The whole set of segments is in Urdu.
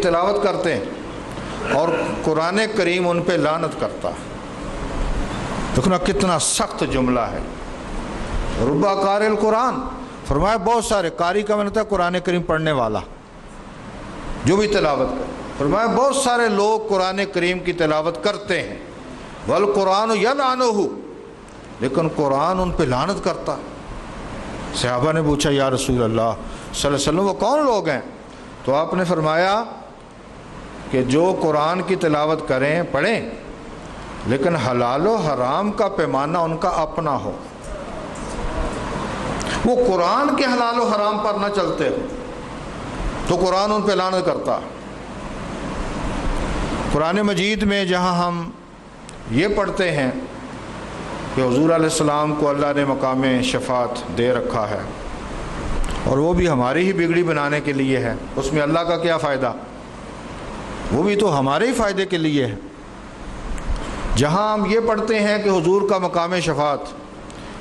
تلاوت کرتے ہیں اور قرآن کریم ان پہ لعنت کرتا ہے۔ دیکھنا کتنا سخت جملہ ہے، ربا قارئ القرآن، فرمایا بہت سارے، قاری کا مطلب ہے قرآن کریم پڑھنے والا جو بھی تلاوت کرے، فرمایا بہت سارے لوگ قرآن کریم کی تلاوت کرتے ہیں، والقرآن یلعنہ، لیکن قرآن ان پہ لعنت کرتا۔ صحابہ نے پوچھا یا رسول اللہ صلی اللہ علیہ وسلم وہ کون لوگ ہیں؟ تو آپ نے فرمایا کہ جو قرآن کی تلاوت کریں پڑھیں لیکن حلال و حرام کا پیمانہ ان کا اپنا ہو، وہ قرآن کے حلال و حرام پر نہ چلتے ہو تو قرآن ان پہ لعنت کرتا۔ قرآن مجید میں جہاں ہم یہ پڑھتے ہیں کہ حضور علیہ السلام کو اللہ نے مقام شفاعت دے رکھا ہے اور وہ بھی ہماری ہی بگڑی بنانے کے لیے ہے، اس میں اللہ کا کیا فائدہ؟ وہ بھی تو ہمارے ہی فائدے کے لیے ہے۔ جہاں ہم یہ پڑھتے ہیں کہ حضور کا مقام شفاعت،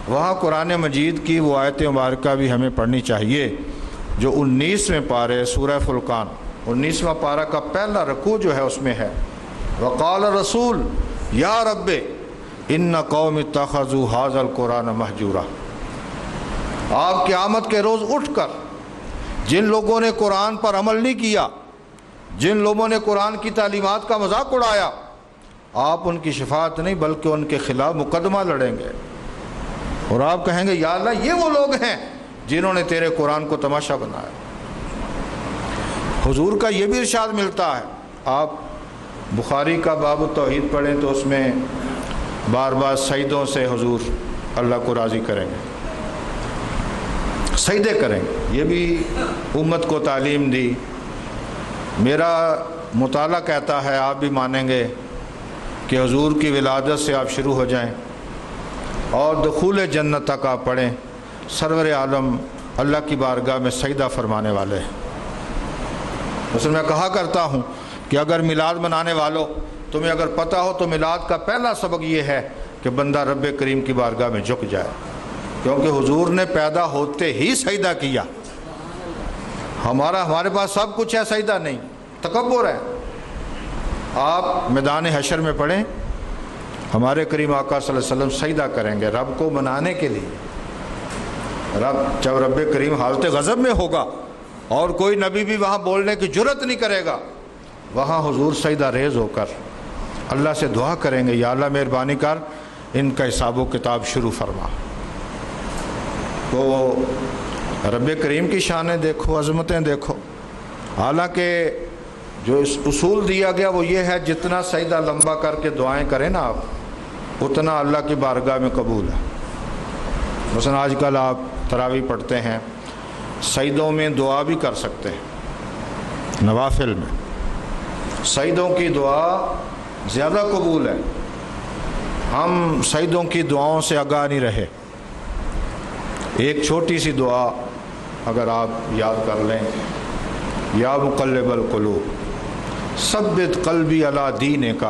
وہاں قرآن مجید کی وہ آیت مبارکہ بھی ہمیں پڑھنی چاہیے جو 19ویں پارے سورہ فرقان 19واں پارہ کا پہلا رکوع جو ہے اس میں ہے، وقال رسول یا رب ان قوم اتخذوا ھذا القرآن مہجورا۔ آپ قیامت کے روز اٹھ کر جن لوگوں نے قرآن پر عمل نہیں کیا، جن لوگوں نے قرآن کی تعلیمات کا مذاق اڑایا، آپ ان کی شفاعت نہیں بلکہ ان کے خلاف مقدمہ لڑیں گے اور آپ کہیں گے یا اللہ یہ وہ لوگ ہیں جنہوں نے تیرے قرآن کو تماشا بنایا۔ حضور کا یہ بھی ارشاد ملتا ہے، آپ بخاری کا باب التوحید پڑھیں تو اس میں بار بار سجدوں سے حضور اللہ کو راضی کریں گے، سجدے کریں گے۔ یہ بھی امت کو تعلیم دی۔ میرا مطالعہ کہتا ہے، آپ بھی مانیں گے کہ حضور کی ولادت سے آپ شروع ہو جائیں اور دخول جنت تک آپ پڑھیں، سرور عالم اللہ کی بارگاہ میں سجدہ فرمانے والے ہیں۔ بس میں کہا کرتا ہوں کہ اگر میلاد منانے والوں تمہیں اگر پتہ ہو تو میلاد کا پہلا سبق یہ ہے کہ بندہ رب کریم کی بارگاہ میں جھک جائے، کیونکہ حضور نے پیدا ہوتے ہی سجدہ کیا۔ ہمارے پاس سب کچھ ہے، سجدہ نہیں، تکبر ہے۔ آپ میدان حشر میں پڑھیں، ہمارے کریم آقا صلی اللہ علیہ وسلم سجدہ کریں گے رب کو منانے کے لیے۔ جب رب کریم حالت غضب میں ہوگا اور کوئی نبی بھی وہاں بولنے کی جرت نہیں کرے گا، وہاں حضور سجدہ ریز ہو کر اللہ سے دعا کریں گے یا اللہ مہربانی کر ان کا حساب و کتاب شروع فرما۔ تو رب کریم کی شانیں دیکھو، عظمتیں دیکھو۔ حالانکہ جو اس اصول دیا گیا وہ یہ ہے جتنا سجدہ لمبا کر کے دعائیں کریں نا آپ، اتنا اللہ کی بارگاہ میں قبول ہے۔ مثلا آج کل آپ تراویح پڑھتے ہیں، سجدوں میں دعا بھی کر سکتے ہیں، نوافل میں سجدوں کی دعا زیادہ قبول ہے۔ ہم سجدوں کی دعاؤں سے آگاہ نہیں رہے۔ ایک چھوٹی سی دعا اگر آپ یاد کر لیں، یا مقلب القلوب ثبت قلبی علی دینک،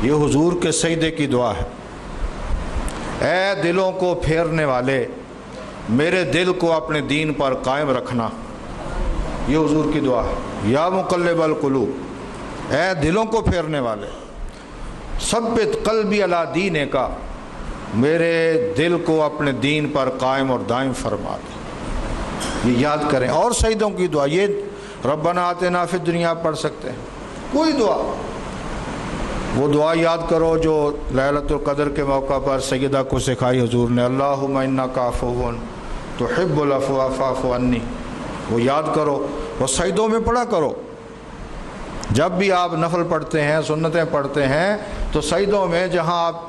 یہ حضور کے سجدے کی دعا ہے۔ اے دلوں کو پھیرنے والے، میرے دل کو اپنے دین پر قائم رکھنا، یہ حضور کی دعا ہے۔ یا مقلب القلوب، اے دلوں کو پھیرنے والے، ثبت قلبی علی دینک، میرے دل کو اپنے دین پر قائم اور دائم فرما دے۔ یہ یاد کریں۔ اور سجدوں کی دعا یہ ربنا آتنا فی الدنیا پڑھ سکتے ہیں، کوئی دعا، وہ دعا یاد کرو جو لیلۃ القدر کے موقع پر سیدہ کو سکھائی حضور نے، اللہم انک عفو تحب العفو فاعف عنی، وہ یاد کرو، وہ سجدوں میں پڑھا کرو۔ جب بھی آپ نفل پڑھتے ہیں، سنتیں پڑھتے ہیں، تو سجدوں میں جہاں آپ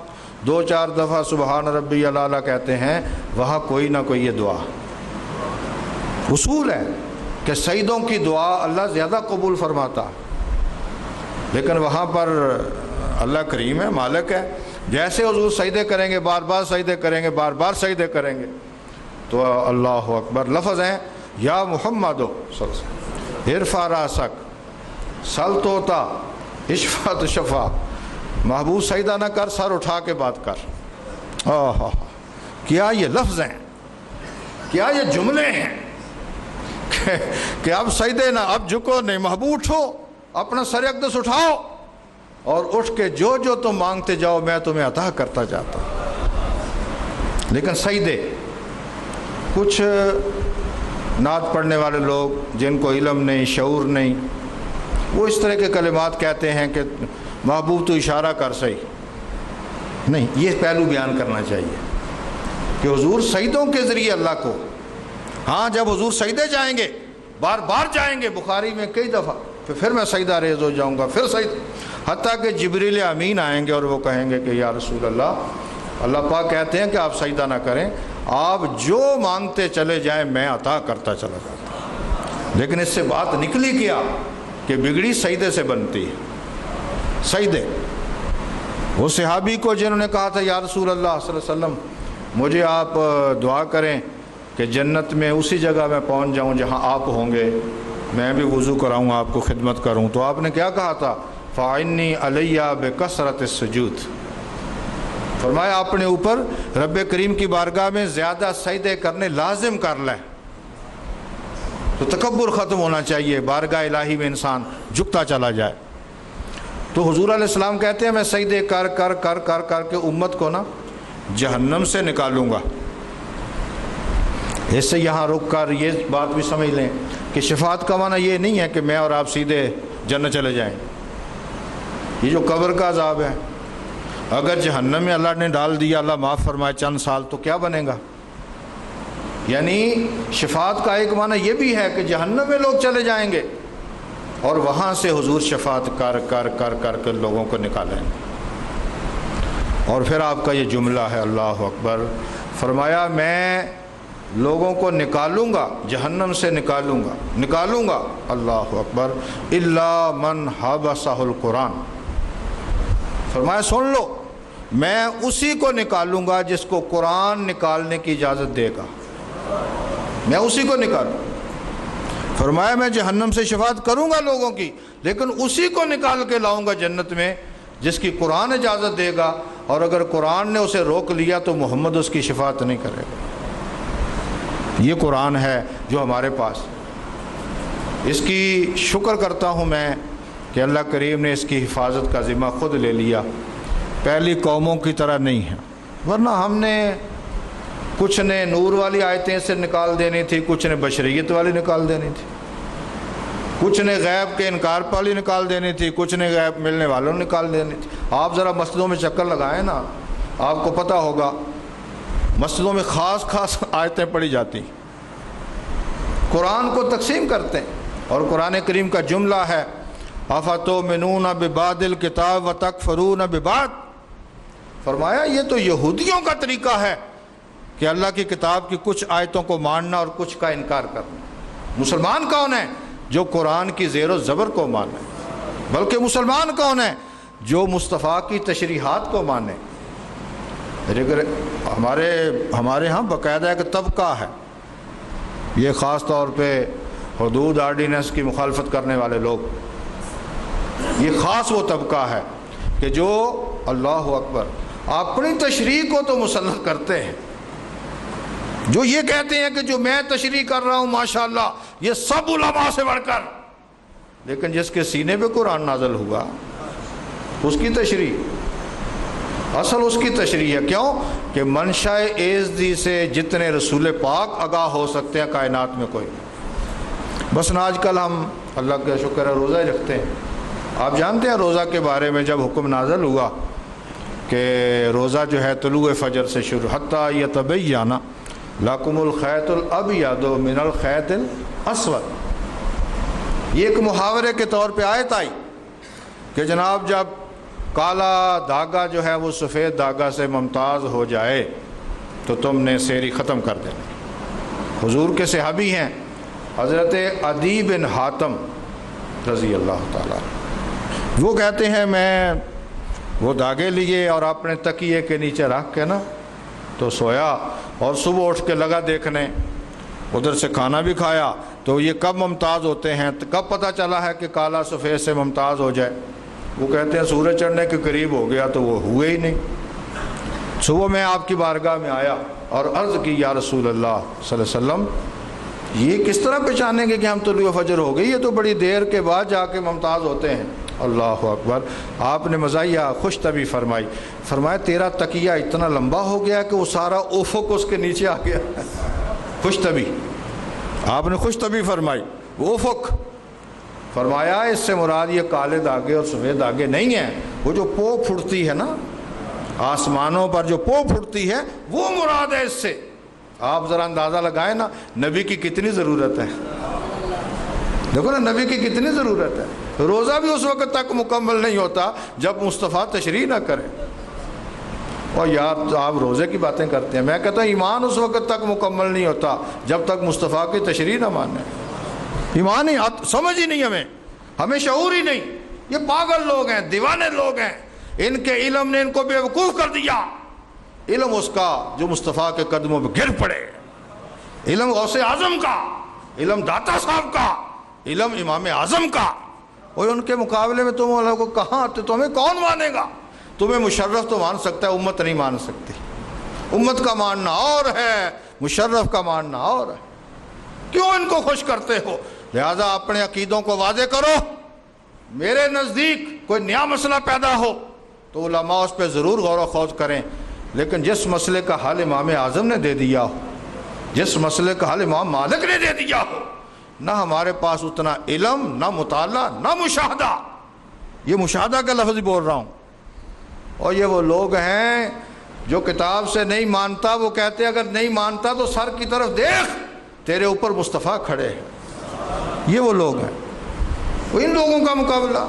2-4 دفعہ سبحان ربی الاعلیٰ کہتے ہیں، وہاں کوئی نہ کوئی یہ دعا اصول ہے کہ سجدوں کی دعا اللہ زیادہ قبول فرماتا، لیکن وہاں پر اللہ کریم ہے، مالک ہے۔ جیسے حضور سجدے کریں گے، بار بار سجدے کریں گے، بار بار سجدے کریں گے، تو اللہ اکبر لفظ ہیں، یا محمد ارفع راسک سل توتا اشفع تشفع، محبوب سجدہ نہ کر، سر اٹھا کے بات کر۔ کیا یہ لفظ ہیں، کیا یہ جملے ہیں کہ اب سجدے نہ، اب جھکو نہیں، محبوب اٹھو، اپنا سر اقدس اٹھاؤ اور اٹھ کے جو جو تم مانگتے جاؤ میں تمہیں عطا کرتا جاتا ہوں۔ لیکن سجدے، کچھ نعت پڑھنے والے لوگ جن کو علم نہیں، شعور نہیں، وہ اس طرح کے کلمات کہتے ہیں کہ محبوب تو اشارہ کر صحیح نہیں۔ یہ پہلو بیان کرنا چاہیے کہ حضور سجدوں کے ذریعے اللہ کو، ہاں جب حضور سجدے جائیں گے، بار بار جائیں گے، بخاری میں کئی دفعہ، پھر میں سجدہ ریز ہو جاؤں گا، پھر سجدہ، حتیٰ کہ جبریل امین آئیں گے اور وہ کہیں گے کہ یا رسول اللہ پاک کہتے ہیں کہ آپ سجدہ نہ کریں، آپ جو مانگتے چلے جائیں میں عطا کرتا چلا جاتا ہوں۔ لیکن اس سے بات نکلی کیا کہ بگڑی سجدے سے بنتی ہے۔ سجدے، وہ صحابی کو جنہوں نے کہا تھا یا رسول اللہ صلی اللہ علیہ وسلم مجھے آپ دعا کریں کہ جنت میں اسی جگہ میں پہنچ جاؤں جہاں آپ ہوں گے، میں بھی وضو کراؤں، آپ کو خدمت کروں، تو آپ نے کیا کہا تھا؟ فَعِنِّي عَلَيَّ بِكَثْرَةِ السُّجُودِ، فرمایا اپنے اوپر رب کریم کی بارگاہ میں زیادہ سجدے کرنے لازم کر لیں، تو تکبر ختم ہونا چاہیے، بارگاہ الہی میں انسان جھکتا چلا جائے۔ تو حضور علیہ السلام کہتے ہیں میں سجدے کر کر کر کر کر کے امت کو نا جہنم سے نکالوں گا۔ اس سے یہاں رک کر یہ بات بھی سمجھ لیں کہ شفاعت کا معنی یہ نہیں ہے کہ میں اور آپ سیدھے جنت چلے جائیں۔ یہ جو قبر کا عذاب ہے، اگر جہنم میں اللہ نے ڈال دیا، اللہ معاف فرمائے، چند سال، تو کیا بنے گا؟ یعنی شفاعت کا ایک معنی یہ بھی ہے کہ جہنم میں لوگ چلے جائیں گے اور وہاں سے حضور شفاعت کر کر کر کر کے لوگوں کو نکالیں گے۔ اور پھر آپ کا یہ جملہ ہے اللہ اکبر، فرمایا میں لوگوں کو نکالوں گا، جہنم سے نکالوں گا، اللہ اکبر، الا من حبسہ القرآن، فرمایا سن لو، میں اسی کو نکالوں گا جس کو قرآن نکالنے کی اجازت دے گا، میں اسی کو نکالوں۔ فرمایا میں جہنم سے شفاعت کروں گا لوگوں کی، لیکن اسی کو نکال کے لاؤں گا جنت میں جس کی قرآن اجازت دے گا، اور اگر قرآن نے اسے روک لیا تو محمد اس کی شفاعت نہیں کرے گا۔ یہ قرآن ہے جو ہمارے پاس، اس کی شکر کرتا ہوں میں کہ اللہ کریم نے اس کی حفاظت کا ذمہ خود لے لیا، پہلی قوموں کی طرح نہیں ہے، ورنہ ہم نے کچھ نے نور والی آیتیں سے نکال دینی تھی، کچھ نے بشریت والی نکال دینی تھی، کچھ نے غیب کے انکار والی نکال دینی تھی، کچھ نے غیب ملنے والوں نکال دینی تھی۔ آپ ذرا مسجدوں میں چکر لگائیں نا، آپ کو پتہ ہوگا مسجدوں میں خاص آیتیں پڑھی جاتی، قرآن کو تقسیم کرتے ہیں، اور قرآن کریم کا جملہ ہے اَفَتُؤْمِنُونَ بِبَعْضِ الْكِتَابِ وَتَكْفُرُونَ بِبَعْضٍ، فرمایا یہ تو یہودیوں کا طریقہ ہے کہ اللہ کی کتاب کی کچھ آیتوں کو ماننا اور کچھ کا انکار کرنا۔ مسلمان کون ہے؟ جو قرآن کی زیر و زبر کو مانے، بلکہ مسلمان کون ہے؟ جو مصطفیٰ کی تشریحات کو مانے۔ ہمارے ہاں باقاعدہ ایک طبقہ ہے، یہ خاص طور پہ حدود آرڈیننس کی مخالفت کرنے والے لوگ، یہ خاص وہ طبقہ ہے کہ جو اللہ اکبر اپنی تشریح کو تو مسلط کرتے ہیں، جو یہ کہتے ہیں کہ جو میں تشریح کر رہا ہوں ماشاءاللہ یہ سب علماء سے بڑھ کر، لیکن جس کے سینے پہ قرآن نازل ہوا اس کی تشریح، اصل اس کی تشریح ہے۔ کیوں کہ منشاء ایزدی سے جتنے رسول پاک آگاہ ہو سکتے ہیں کائنات میں کوئی نہیں۔ بس آج کل ہم اللہ کا شکر ہے روزہ ہی رکھتے ہیں۔ آپ جانتے ہیں روزہ کے بارے میں جب حکم نازل ہوا کہ روزہ جو ہے طلوع فجر سے شروع، حتیٰ یتبین لکم الخیط الابیض من الخیط الاسود، یہ ایک محاورے کے طور پہ آیت آئی کہ جناب جب کالا دھاگا جو ہے وہ سفید دھاگا سے ممتاز ہو جائے تو تم نے سحری ختم کر دینا۔ حضور کے صحابی ہیں حضرت عدی بن حاتم رضی اللہ تعالیٰ، وہ کہتے ہیں میں وہ دھاگے لیے اور اپنے تکیے کے نیچے رکھ کے نا تو سویا، اور صبح اٹھ کے لگا دیکھنے، ادھر سے کھانا بھی کھایا، تو یہ کب ممتاز ہوتے ہیں، کب پتہ چلا ہے کہ کالا سفید سے ممتاز ہو جائے؟ وہ کہتے ہیں سورج چڑھنے کے قریب ہو گیا تو وہ ہوئے ہی نہیں۔ صبح میں آپ کی بارگاہ میں آیا اور عرض کی یا رسول اللہ صلی اللہ علیہ وسلم یہ کس طرح پہچانیں گے کہ ہم طلوع فجر ہو گئی؟ یہ تو بڑی دیر کے بعد جا کے ممتاز ہوتے ہیں۔ اللہ اکبر۔ آپ نے مزاحیہ خوش طبی فرمائی، فرمایا تیرا تکیہ اتنا لمبا ہو گیا کہ وہ سارا افق اس کے نیچے آ گیا۔ خوش طبی، آپ نے خوش طبی فرمائی، وہ افق۔ فرمایا اس سے مراد یہ کالے دھاگے اور سفید دھاگے نہیں ہیں، وہ جو پو پھوٹتی ہے نا آسمانوں پر، جو پو پھوٹتی ہے وہ مراد ہے اس سے۔ آپ ذرا اندازہ لگائیں نا نبی کی کتنی ضرورت ہے، دیکھو نا نبی کی کتنی ضرورت ہے۔ روزہ بھی اس وقت تک مکمل نہیں ہوتا جب مصطفیٰ تشریح نہ کرے۔ اور یار آپ روزے کی باتیں کرتے ہیں، میں کہتا ہوں ایمان اس وقت تک مکمل نہیں ہوتا جب تک مصطفیٰ کی تشریح نہ مانے۔ ایمان ہی سمجھ ہی نہیں، ہمیں شعور ہی نہیں۔ یہ پاگل لوگ ہیں، دیوانے لوگ ہیں، ان کے علم نے ان کو بے وقوف کر دیا۔ علم اس کا جو مصطفیٰ کے قدموں پہ گر پڑے، علم غوث اعظم کا، علم داتا صاحب کا، علم امام اعظم کا۔ اور ان کے مقابلے میں تم اللہ کو کہاں آتے؟ تمہیں کون مانے گا؟ تمہیں مشرف تو مان سکتا ہے، امت نہیں مان سکتی۔ امت کا ماننا اور ہے، مشرف کا ماننا اور ہے۔ کیوں ان کو خوش کرتے ہو؟ لہذا اپنے عقیدوں کو واضح کرو۔ میرے نزدیک کوئی نیا مسئلہ پیدا ہو تو علماء اس پہ ضرور غور و خوض کریں، لیکن جس مسئلے کا حل امام اعظم نے دے دیا ہو، جس مسئلے کا حل امام مالک نے دے دیا ہو، نہ ہمارے پاس اتنا علم، نہ مطالعہ، نہ مشاہدہ۔ یہ مشاہدہ کا لفظ بول رہا ہوں۔ اور یہ وہ لوگ ہیں جو کتاب سے نہیں مانتا، وہ کہتے ہیں اگر نہیں مانتا تو سر کی طرف دیکھ، تیرے اوپر مصطفیٰ کھڑے ہیں۔ یہ وہ لوگ ہیں، وہ ان لوگوں کا مقابلہ۔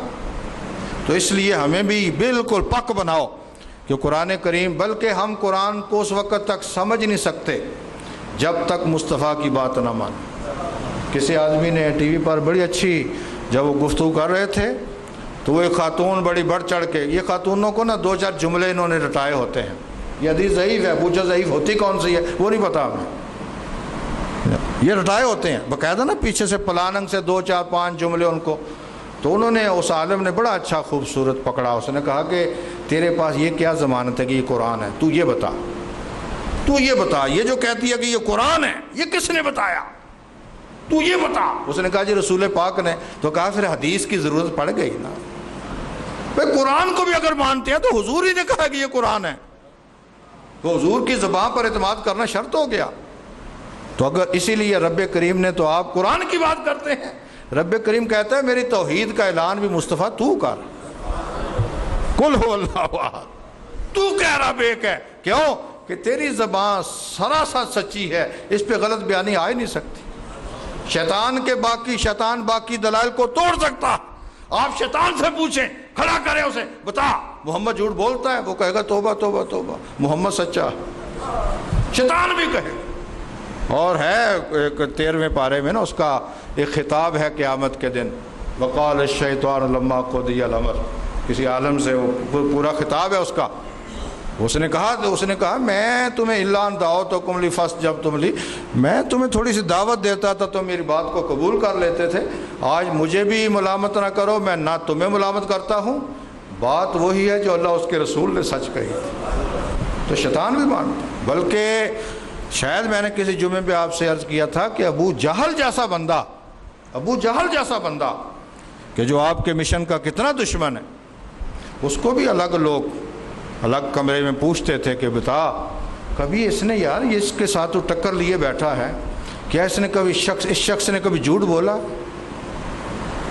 تو اس لیے ہمیں بھی بالکل پک بناؤ کہ قرآن کریم، بلکہ ہم قرآن کو اس وقت تک سمجھ نہیں سکتے جب تک مصطفیٰ کی بات نہ مانیں۔ کسی آدمی نے ٹی وی پر بڑی اچھی جب وہ گفتگو کر رہے تھے تو وہ ایک خاتون بڑی بڑھ چڑھ کے، یہ خاتونوں کو نا دو چار جملے انہوں نے رٹائے ہوتے ہیں۔ یہ حدیث ضعیف ہے، پوچھا ضعیف ہوتی کون سی ہے وہ نہیں پتا ہمیں، یہ رٹائے ہوتے ہیں باقاعدہ نا، پیچھے سے پلاننگ سے دو چار پانچ جملے ان کو۔ تو انہوں نے، اس عالم نے بڑا اچھا خوبصورت پکڑا، اس نے کہا کہ تیرے پاس یہ کیا ضمانت ہے کہ یہ قرآن ہے؟ تو یہ بتا، تو یہ بتا، یہ جو کہتی ہے کہ یہ قرآن ہے یہ کس نے بتایا؟ تو یہ بتا۔ اس نے کہا جی رسول پاک نے۔ تو کہا پھر حدیث کی ضرورت پڑ گئی نا، بھئی قرآن کو بھی اگر مانتے ہیں تو حضور ہی نے کہا کہ یہ قرآن ہے، تو حضور کی زبان پر اعتماد کرنا شرط ہو گیا۔ تو اگر اسی لیے رب کریم نے، تو آپ قرآن کی بات کرتے ہیں، رب کریم کہتا ہے میری توحید کا اعلان بھی مصطفیٰ تو کر، قل هو اللہ احد، تو کہہ رب ایک ہے۔ کیوں؟ کہ تیری زبان سراسر سچی ہے، اس پہ غلط بیانی آ ہی نہیں سکتی۔ شیطان باقی دلائل کو توڑ سکتا۔ آپ شیطان سے پوچھیں، کھڑا کریں اسے، بتا محمد جھوٹ بولتا ہے؟ وہ کہے گا توبہ توبہ توبہ، محمد سچا۔ شیطان بھی کہے۔ اور ہے ایک 13ویں پارے میں نا اس کا ایک خطاب ہے قیامت کے دن، وقال الشیطان لما قضی الامر، کسی عالم سے وہ پورا خطاب ہے اس کا۔ اس نے کہا میں تمہیں الا ان دعوتکم لی فاستجبتم لی، میں تمہیں تھوڑی سی دعوت دیتا تھا تو میری بات کو قبول کر لیتے تھے، آج مجھے بھی ملامت نہ کرو، میں نہ تمہیں ملامت کرتا ہوں، بات وہی ہے جو اللہ اس کے رسول نے سچ کہی۔ تو شیطان بھی مانتا، بلکہ شاید میں نے کسی جمعے پہ آپ سے عرض کیا تھا کہ ابو جہل جیسا بندہ کہ جو آپ کے مشن کا کتنا دشمن ہے، اس کو بھی الگ لوگ الگ کمرے میں پوچھتے تھے کہ بتا کبھی اس نے، یار یہ اس کے ساتھ تو ٹکر لیے بیٹھا ہے، کیا اس نے کبھی اس شخص نے کبھی جھوٹ بولا؟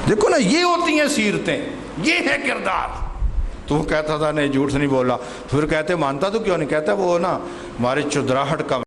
دیکھو نا، یہ ہوتی ہیں سیرتیں، یہ ہے کردار۔ تو وہ کہتا تھا نہیں جھوٹ نہیں بولا، پھر کہتے مانتا تو کیوں نہیں؟ کہتا وہ نا ہماری چدراہٹ کا